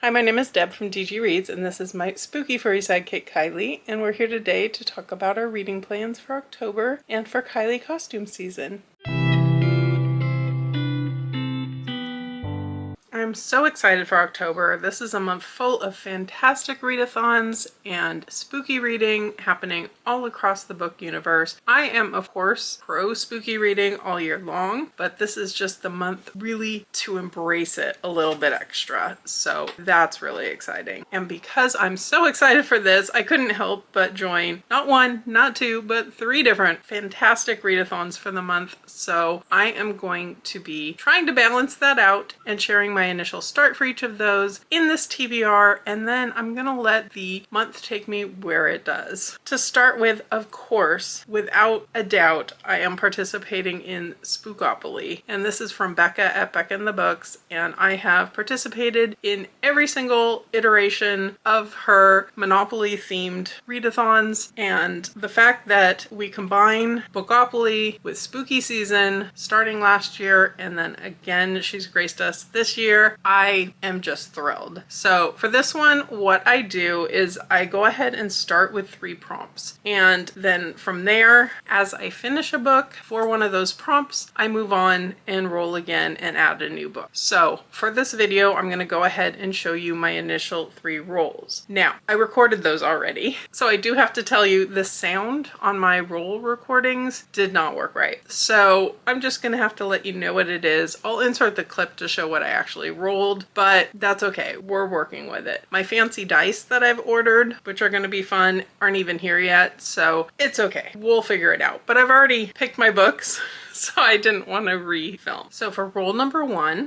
Hi, my name is Deb from DG Reads, and this is my spooky furry sidekick Kylie, and we're here today to talk about our reading plans for October and for Kylie costume season. I'm so excited for October. This is a month full of fantastic readathons and spooky reading happening all across the book universe. I am, of course, pro spooky reading all year long, but this is just the month really to embrace it a little bit extra. So that's really exciting. And because I'm so excited for this, I couldn't help but join not one, not two, but 3 different fantastic readathons for the month. So I am going to be trying to balance that out and sharing my initial start for each of those in this TBR, and then I'm gonna let the month take me where it does. To start with, of course, without a doubt, I am participating in Spook-opoly, and this is from Becca at Becca in the Books, and I have participated in every single iteration of her Monopoly themed readathons, and the fact that we combine Spook-opoly with spooky season starting last year, and then again she's graced us this year, I am just thrilled. So for this one, what I do is I go ahead and start with 3 prompts. And then from there, as I finish a book for one of those prompts, I move on and roll again and add a new book. So for this video, I'm going to go ahead and show you my initial 3 rolls. Now, I recorded those already. So I do have to tell you the sound on my roll recordings did not work right. So I'm just going to have to let you know what it is. I'll insert the clip to show what I actually rolled, but that's okay. We're working with it. My fancy dice that I've ordered, which are going to be fun, aren't even here yet, so it's okay. We'll figure it out. But I've already picked my books, so I didn't want to re-film. So for roll number 1,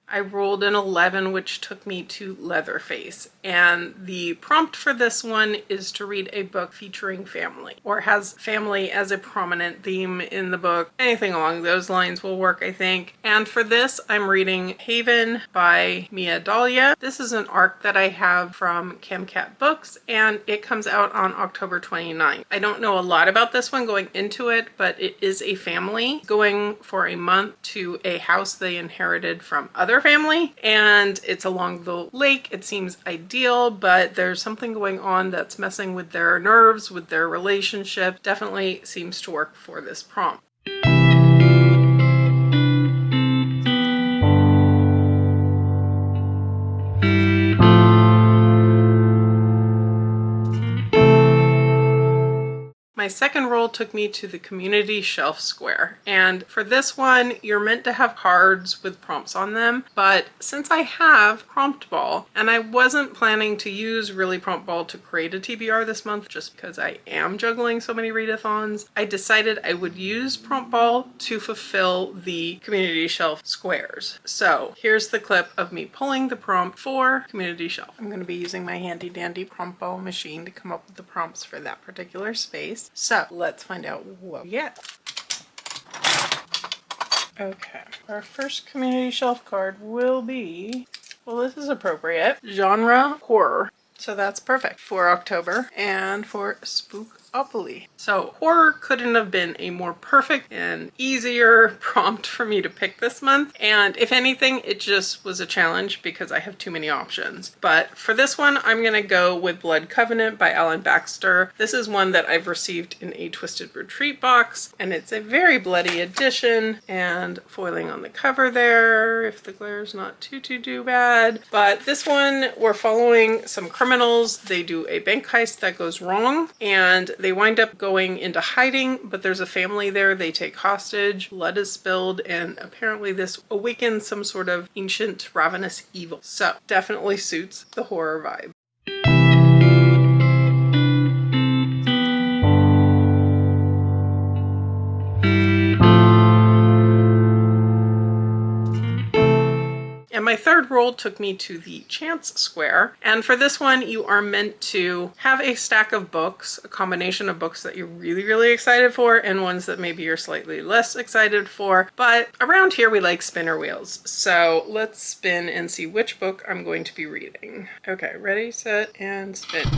I rolled an 11, which took me to Leatherface. And the prompt for this one is to read a book featuring family, or has family as a prominent theme in the book. Anything along those lines will work, I think. And for this, I'm reading Haven by Mia Dahlia. This is an arc that I have from Camcat Books, and it comes out on October 29th. I don't know a lot about this one going into it, but it is a family going for a month to a house they inherited from other family, and it's along the lake. It seems ideal, but there's something going on that's messing with their nerves, with their relationship. Definitely seems to work for this prompt. My second roll took me to the community shelf square, and for this one you're meant to have cards with prompts on them, but since I have Prompt Ball and I wasn't planning to use really Prompt Ball to create a TBR this month just because I am juggling so many readathons, I decided I would use Prompt Ball to fulfill the community shelf squares. So here's the clip of me pulling the prompt for community shelf. I'm going to be using my handy dandy Prompt Ball machine to come up with the prompts for that particular space. So let's find out what we get. Okay, our first community shelf card will be, well, this is appropriate, genre horror. So that's perfect for October and for Spook-opoly. So horror couldn't have been a more perfect and easier prompt for me to pick this month. And if anything, it just was a challenge because I have too many options. But for this one, I'm going to go with Blood Covenant by Alan Baxter. This is one that I've received in a Twisted Retreat box, and it's a very bloody edition, and foiling on the cover there if the glare's not too bad. But this one, we're following some criminals. They do a bank heist that goes wrong, and they wind up going into hiding, but there's a family there they take hostage. Blood is spilled, and apparently this awakens some sort of ancient ravenous evil. So definitely suits the horror vibe. And my third roll took me to the Chance Square. And for this one, you are meant to have a stack of books, a combination of books that you're really excited for and ones that maybe you're slightly less excited for. But around here, we like spinner wheels. So let's spin and see which book I'm going to be reading. Okay, ready, set, and spin.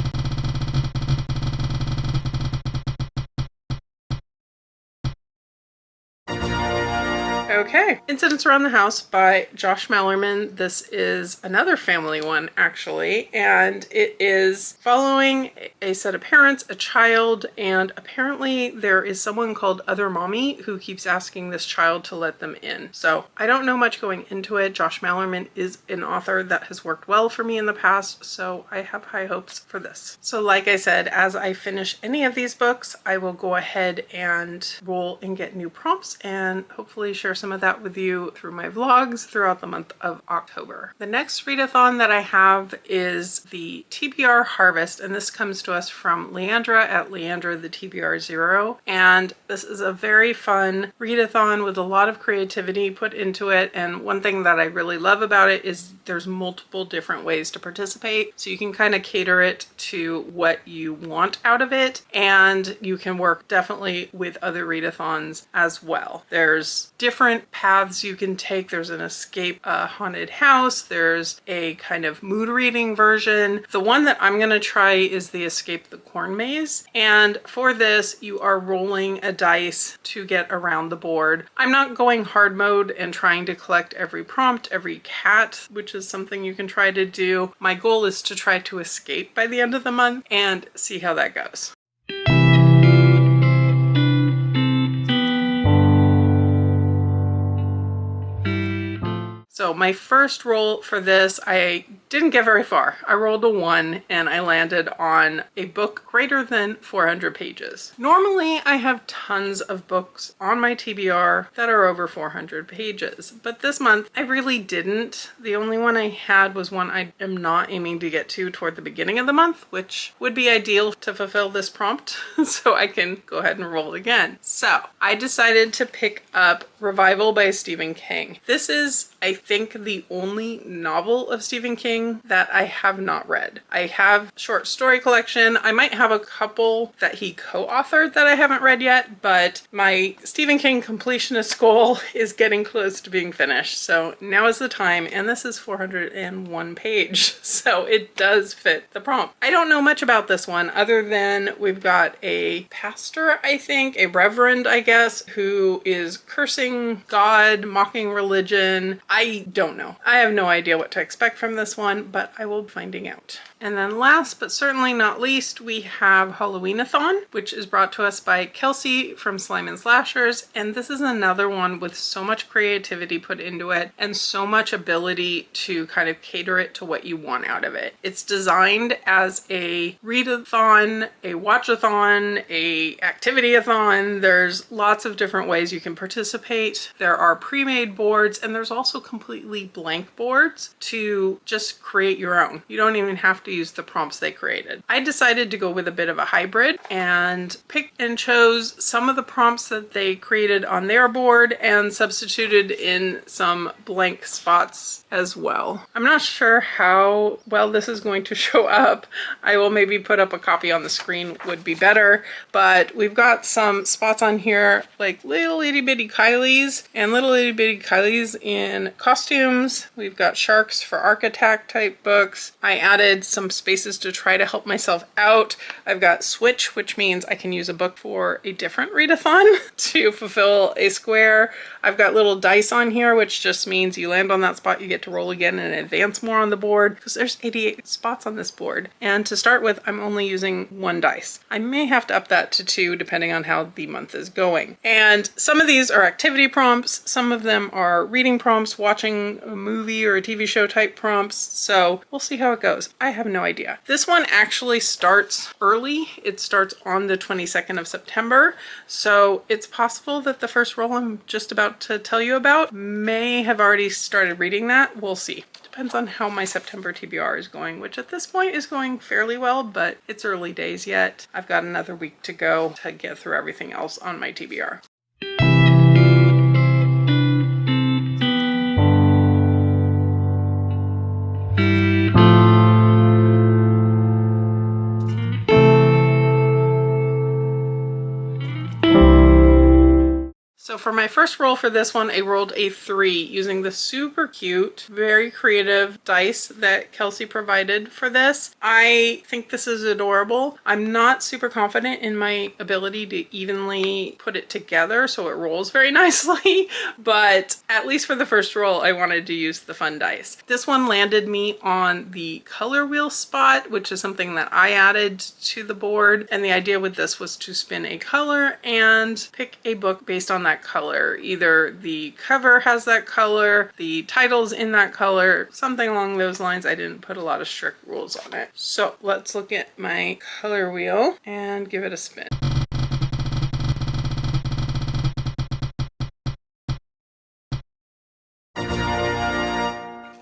Okay, Incidents Around the House by Josh Malerman. This is another family one, actually, and it is following a set of parents, a child, and apparently there is someone called Other Mommy who keeps asking this child to let them in. So I don't know much going into it. Josh Malerman is an author that has worked well for me in the past, so I have high hopes for this. So like I said, as I finish any of these books, I will go ahead and roll and get new prompts and hopefully share some of that with you through my vlogs throughout the month of October. The next readathon that I have is the TBR Harvest, and this comes to us from Leandra at Leandra the TBR 0. And this is a very fun readathon with a lot of creativity put into it. And one thing that I really love about it is there's multiple different ways to participate. So you can kind of cater it to what you want out of it. And you can work definitely with other readathons as well. There's different paths you can take. There's an escape a haunted house. There's a kind of mood reading version. The one that I'm going to try is the escape the corn maze. And for this, you are rolling a dice to get around the board. I'm not going hard mode and trying to collect every prompt, every cat, which is something you can try to do. My goal is to try to escape by the end of the month and see how that goes. So my first roll for this, I didn't get very far. I rolled a 1 and I landed on a book greater than 400 pages. Normally I have tons of books on my TBR that are over 400 pages, but this month I really didn't. The only one I had was one I am not aiming to get to toward the beginning of the month, which would be ideal to fulfill this prompt so I can go ahead and roll again. So I decided to pick up Revival by Stephen King. This is, I think, the only novel of Stephen King that I have not read. I have short story collection. I might have a couple that he co-authored that I haven't read yet, but my Stephen King completionist goal is getting close to being finished. So now is the time, and this is 401 page, so it does fit the prompt. I don't know much about this one other than we've got a pastor, I think, a reverend, I guess, who is cursing God, mocking religion. I don't know. I have no idea what to expect from this one, but I will be finding out. And then last but certainly not least, we have Halloween-A-Thon, which is brought to us by Kelsi from Slime and Slashers. And this is another one with so much creativity put into it and so much ability to kind of cater it to what you want out of it. It's designed as a readathon, a watchathon, a activity-a-thon. There's lots of different ways you can participate. There are pre-made boards, and there's also completely blank boards to just create your own. You don't even have to use the prompts they created. I decided to go with a bit of a hybrid and picked and chose some of the prompts that they created on their board and substituted in some blank spots as well. I'm not sure how well this is going to show up. I will maybe put up a copy on the screen would be better, but we've got some spots on here like little itty bitty Kylees and little itty bitty Kylees in costumes. We've got sharks for Arc Attack type books. I added some spaces to try to help myself out. I've got switch, which means I can use a book for a different readathon to fulfill a square. I've got little dice on here, which just means you land on that spot, you get to roll again and advance more on the board, because there's 88 spots on this board. And to start with, I'm only using 1 dice. I may have to up that to 2 depending on how the month is going. And some of these are activity prompts, some of them are reading prompts, watching a movie or a TV show type prompts, so we'll see how it goes. I have no idea. This one actually starts early. It starts on the 22nd of September, so it's possible that the first roll I'm just about to tell you about may have already started reading that. We'll see. Depends on how my September TBR is going, which at this point is going fairly well, but it's early days yet. I've got another week to go to get through everything else on my TBR. So for my first roll for this one, I rolled a 3 using the super cute, very creative dice that Kelsi provided for this. I think this is adorable. I'm not super confident in my ability to evenly put it together so it rolls very nicely, but at least for the first roll, I wanted to use the fun dice. This one landed me on the color wheel spot, which is something that I added to the board. And the idea with this was to spin a color and pick a book based on that color. Either the cover has that color, the title's in that color, something along those lines. I didn't put a lot of strict rules on it. So let's look at my color wheel and give it a spin.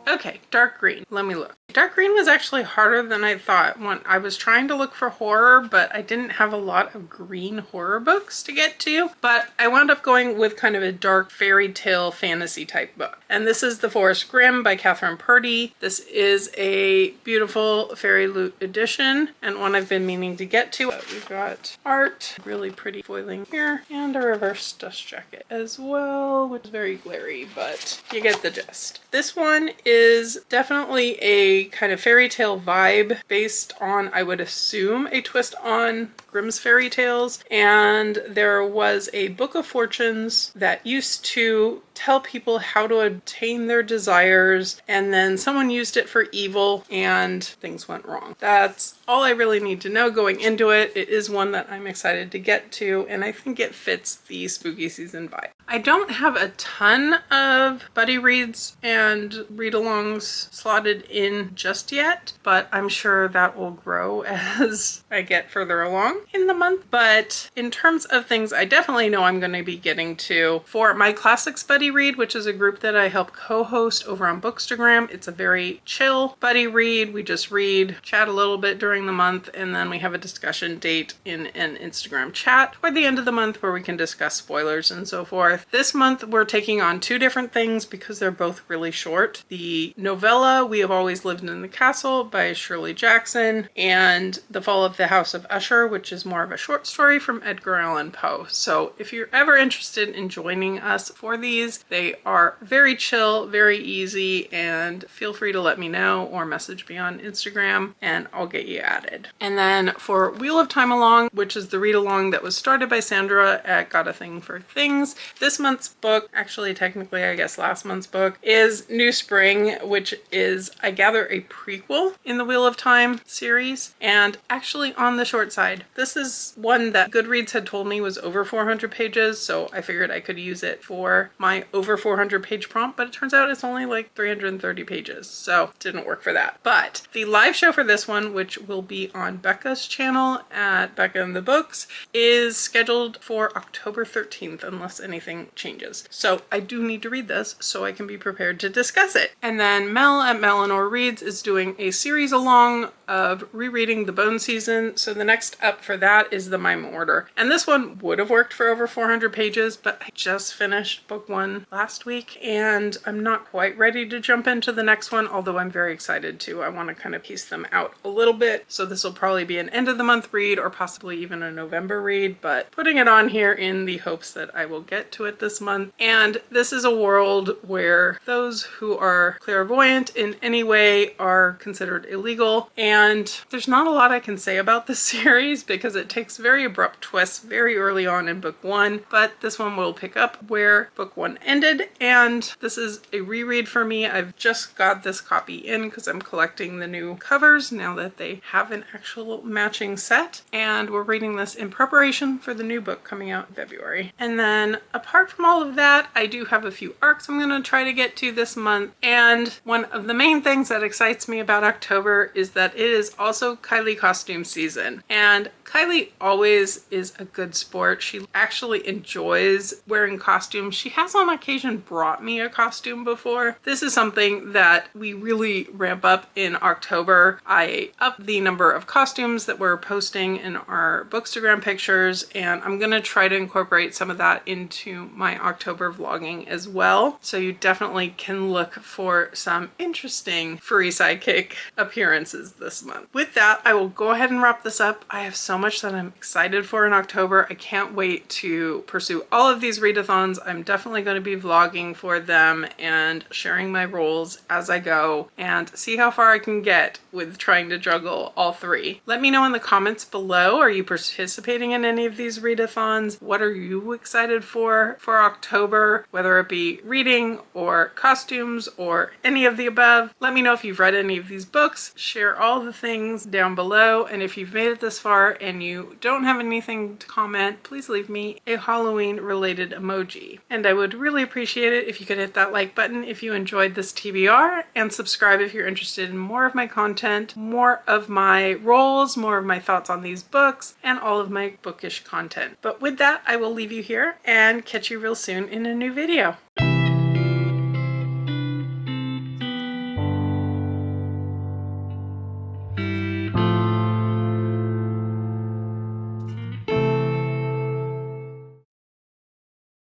Okay, dark green. Let me look. Dark green was actually harder than I thought. When I was trying to look for horror, but I didn't have a lot of green horror books to get to. But I wound up going with kind of a dark fairy tale fantasy type book. And this is The Forest Grimm by Catherine Purdy. This is a beautiful fairy loot edition and one I've been meaning to get to. We've got art, really pretty foiling here, and a reverse dust jacket as well, which is very glary, but you get the gist. This one is definitely a kind of fairy tale vibe based on, I would assume, a twist on Grimm's fairy tales. And there was a book of fortunes that used to tell people how to obtain their desires, and then someone used it for evil and things went wrong. That's all I really need to know going into it. It is one that I'm excited to get to, and I think it fits the spooky season vibe. I don't have a ton of buddy reads and read-alongs slotted in just yet, but I'm sure that will grow as I get further along in the month. But in terms of things I definitely know I'm going to be getting to, for my Classics Buddy Read, which is a group that I help co-host over on Bookstagram, it's a very chill buddy read. We just read, chat a little bit during the month, and then we have a discussion date in an Instagram chat toward the end of the month where we can discuss spoilers and so forth. This month we're taking on 2 different things because they're both really short. The novella We Have Always Lived in the Castle by Shirley Jackson, and The Fall of the House of Usher, which is more of a short story from Edgar Allan Poe. So if you're ever interested in joining us for these, they are very chill, very easy, and feel free to let me know or message me on Instagram and I'll get you added. And then for Wheel of Time Along, which is the read along that was started by Sandra at Got a Thing for Things, this month's book, actually technically I guess last month's book, is New Spring, which is, I gather, a prequel in the Wheel of Time series, and actually on the short side. This is one that Goodreads had told me was over 400 pages, so I figured I could use it for my over 400 page prompt, but it turns out it's only like 330 pages, so it didn't work for that. But the live show for this one, which will be on Becca's channel at Becca and the Books, is scheduled for October 13th, unless anything changes. So I do need to read this so I can be prepared to discuss it. And then Mel at Melanor Reads is doing a series along of rereading the Bone Season. So the next up for that is the Mime Order. And this one would have worked for over 400 pages, but I just finished book 1 last week and I'm not quite ready to jump into the next one, although I'm very excited to. I want to kind of piece them out a little bit. So this will probably be an end of the month read or possibly even a November read, but putting it on here in the hopes that I will get to it this month. And this is a world where those who are clairvoyant in any way are considered illegal. And there's not a lot I can say about this series because it takes very abrupt twists very early on in book 1, but this one will pick up where book 1 ended. And this is a reread for me. I've just got this copy in because I'm collecting the new covers now that they have an actual matching set. And we're reading this in preparation for the new book coming out in February. And then apart from all of that, I do have a few arcs I'm going to try to get to this month. And one of the main things that excites me about October is that it is also Kylee costume season. And Kylee always is a good sport. She actually enjoys wearing costumes. She has on occasion brought me a costume before. This is something that we really ramp up in October. I up the number of costumes that we're posting in our Bookstagram pictures, and I'm gonna try to incorporate some of that into my October vlogging as well. So you definitely can look for some interesting furry 3 sidekick appearances this month. With that, I will go ahead and wrap this up. I have so much that I'm excited for in October. I can't wait to pursue all of these readathons. I'm definitely going to be vlogging for them and sharing my roles as I go and see how far I can get with trying to juggle all 3. Let me know in the comments below, are you participating in any of these readathons? What are you excited for October, whether it be reading or costumes or any of the above? Let me know if you've read any of these books. Share all the things down below, and if you've made it this far and you don't have anything to comment, please leave me a Halloween related emoji. And I would really appreciate it if you could hit that like button if you enjoyed this TBR, and subscribe if you're interested in more of my content, more of my roles, more of my thoughts on these books, and all of my bookish content. But with that, I will leave you here and catch you real soon in a new video.